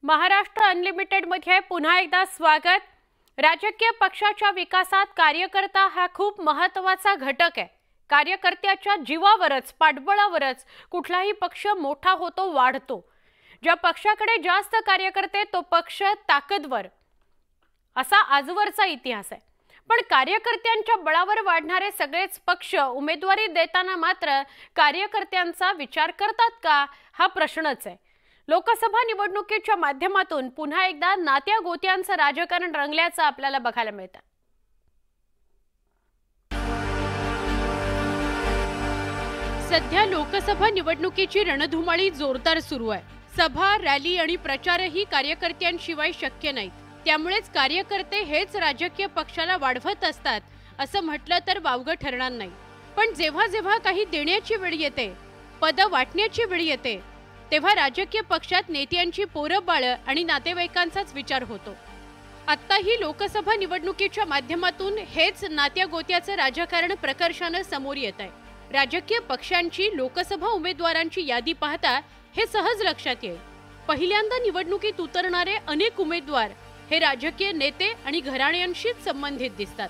Maharashtra unlimited मध्ये पुन्हा एकदा स्वागत। राजकीय पक्षाच्या विकासात कार्यकर्ता हा खूप महत्त्वाचा घटक आहे। कार्यकर्त्याच्या जीवावरच पाठबळावरच कुठलाही पक्ष मोठा होतो, वाढतो। ज्या पक्षाकडे जास्त कार्यकर्ते तो पक्ष ताकदवर, असा आजवरचा इतिहास आहे। पण कार्यकर्त्यांच्या बळावर वाढणारे सगळेच पक्ष उमेदवारी देताना मात्र कार्यकर्त्यांचा विचार करतात का, हा प्रश्नच आहे। लोकसभा निवडणुकीच्या माध्यमातून पुन्हा एकदा नात्या गोत्यांचं राजकारण रंगल्याचं आपल्याला बघायला मिळतं। सध्या लोकसभा निवडणुकीची रणधुमाळी जोरदार सुरू आहे। सभा, रॅली आणि प्रचारही कार्यकर्त्यांशिवाय शक्य नाहीत। त्यामुळेच कार्यकर्ते हेच राजकीय पक्षाला वाढवत असतात असं म्हटलं तर वावगं ठरणार नाही। पण जेव्हा जेव्हा काही देण्याची वेळ येते, पद वाटण्याची वेळ येते, तेव्हा राजकीय पक्षात नेत्यांची पोरबाळ आणि नातेवाईकांचाच विचार होतो। आत्ताही लोकसभा निवडणुकीच्या माध्यमातून हेच नात्या गोत्याचं राजकारण प्रकर्षाने समोर येत आहे। राजकीय पक्षांची लोकसभा उमेदवारांची यादी पाहता हे सहज लक्षात येईल। पहिल्यांदा निवडणुकीत उतरणारे अनेक उमेदवार हे राजकीय नेते आणि घराण्यांशीच संबंधित दिसतात।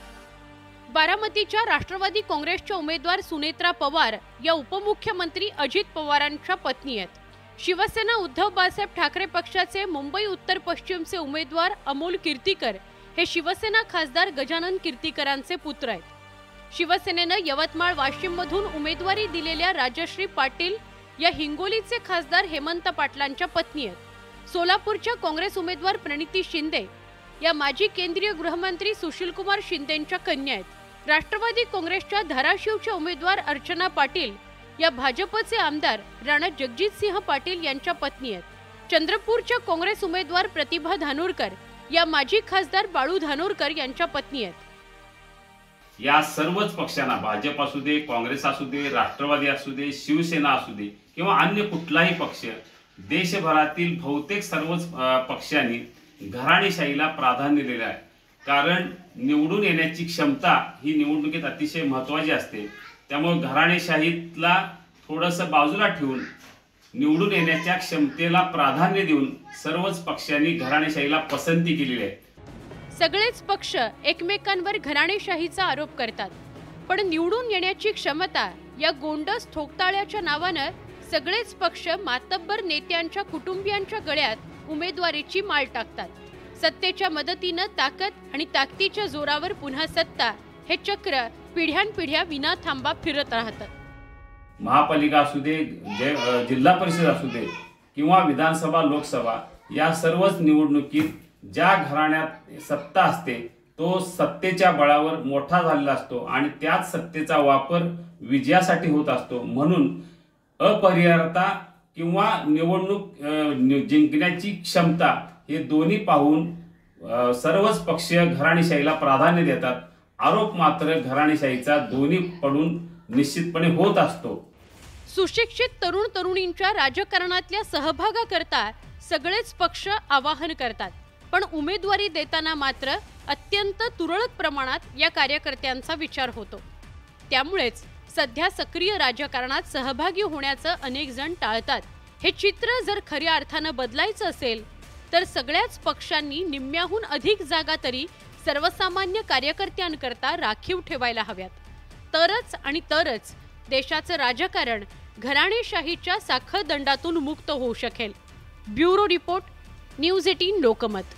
बारामतीच्या राष्ट्रवादी काँग्रेसच्या उमेदवार सुनेत्रा पवार या उपमुख्यमंत्री अजित पवारांच्या पत्नी आहेत। शिवसेना उद्धव बाळासाहेब ठाकरे पक्षाचे मुंबई उत्तर पश्चिमचे उमेदवार अमोल कीर्तीकर हे शिवसेना खासदार गजानन कीर्तीकरांचे पुत्र आहेत। शिवसेनेने यवतमाळ वाशिम मधून उमेदवारी दिलेल्या राजश्री पाटील या हिंगोलीचे खासदार हेमंत पाटलांच्या पत्नी आहेत। सोलापूरच्या काँग्रेस उमेदवार प्रणिती शिंदे या माजी केंद्रीय गृहमंत्री सुशीलकुमार शिंदेंच्या कन्या आहेत। राष्ट्रवादी काँग्रेसच्या धाराशिवच्या उमेदवार अर्चना पाटील या भाजपचे आमदार राणा जगजितसिंह पाटील यांच्या पत्नी आहेत। चंद्रपूरच्या काँग्रेस उमेदवार प्रतिभा धानोरकर या माजी खासदार बाळू धानोरकर यांच्या पत्नी आहेत। या सर्वच पक्षांना, भाजप असू दे, काँग्रेस असू दे, राष्ट्रवादी असू दे, शिवसेना असू दे किंवा अन्य कुठलाही पक्ष, देशभरातील बहुतेक सर्वच पक्षांनी घराणेशाहीला प्राधान्य दिलेले आहे। कारण निवडून येण्याची क्षमता ही निवडणुकीत अतिशय महत्त्वाची असते। त्यामुळे घराणेशाहीतला थोडंसं बाजूला ठेवून निवडून येण्याच्या क्षमतेला प्राधान्य देऊन सर्वच पक्षांनी घराणेशाहीला पसंती केलेली आहे। सगळेच पक्ष एकमेकांवर घराणेशाहीचा आरोप करतात, पण निवडून येण्याची क्षमता या गोंडस ठोकताळ्याच्या नावाने सगळेच पक्ष मातब्बर नेत्यांच्या कुटुंबियांच्या गळ्यात उमेदवारीची माळ टाकतात। सत्तेच्या मदतीने ताकद आणि ताकदीच्या जोरावर पुन्हा सत्ता हे चक्र पिढ्यानपिढ्या विना थांबा फिरत राहतात। महापालिका असू दे, जिल्हा परिषद असू दे किंवा विधानसभा, लोकसभा या सर्वच निवडणुकीत ज्या घराण्यात सत्ता असते तो सत्तेच्या बळावर मोठा झालेला असतो आणि त्याच सत्तेचा वापर विजयासाठी होत असतो। म्हणून अपरिहार्यता किंवा निवडणूक जिंकण्याची क्षमता हे दोन्ही पाहून सर्वच पक्ष घराणेशाहीला प्राधान्य देतात। आरोप मात्र घराणेशाहीचा दोन्ही पडून निश्चितपणे होत असतो। सुशिक्षित तरुण तरुणींच्या राजकारणातल्या सहभागाकरता सगळेच पक्ष आवाहन करतात, पण उमेदवारी देताना मात्र अत्यंत तुरळक प्रमाणात या कार्यकर्त्यांचा विचार होतो। त्यामुळेच सध्या सक्रिय राजकारणात सहभागी होण्याचं अनेक जण टाळतात। हे चित्र जर खऱ्या अर्थानं बदलायचं असेल तर सगळ्याच पक्षांनी निम्म्याहून अधिक जागा तरी सर्वसामान्य कार्यकर्त्यांकरता राखीव ठेवायला हव्यात। तरच देशाचं राजकारण घराणेशाहीच्या साखळदंडातून मुक्त होऊ शकेल। Bureau report, news 18 Lokmat.